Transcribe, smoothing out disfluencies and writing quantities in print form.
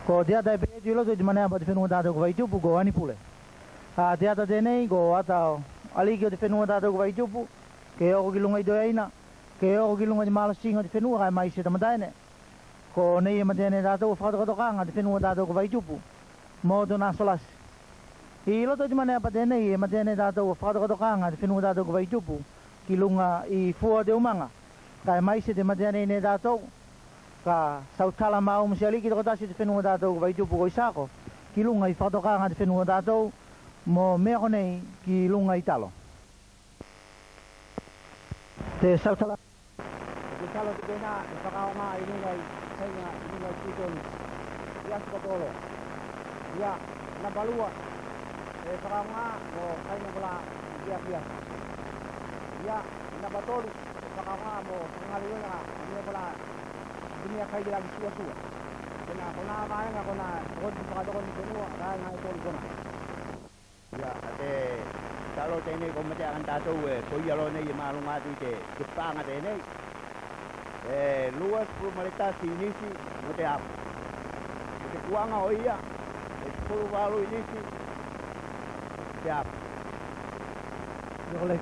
Ko dia dai pe julo to mana ba defenu da do vai tupu go ani pule. Dia ta de nei go ata ali ke defenu da do vai tupu ke o ki lunga i do aina ke o ki lunga di mala singa defenu ga mai se tamada ne. Ko nei ma de ne da to fa do ka nga defenu da do vai tupu. Mo do na solas. I lo to mana ba de nei ma de ne da to fa do ka nga defenu da do vai tupu. Ki lunga i fu de umanga. Ka mai se de ma de ne da to ka sautala mau msiali ki kota si defenu dato vai tu po isako ki lunga i fato ka nga defenu dato mo me nei ki lunga italo te sautala ki talo te na pakao nga inunga sai nga inunga kiton ya ko tolo ya na balua pakao nga mo kai nga bala ya ya na batolu pakao nga mo ngaliyo nga ni bala dunia kai lagi suatu. Kena main aku na kon pakado kon semua rai ngai tol kona. Ya ate kalau tene ko mate akan tato ko yalo ne malu mati te Jepang ate ne. Luas formalitas ini si mate ap. Mate kuanga o iya. Sepuluh walu ini si. Siap. yo le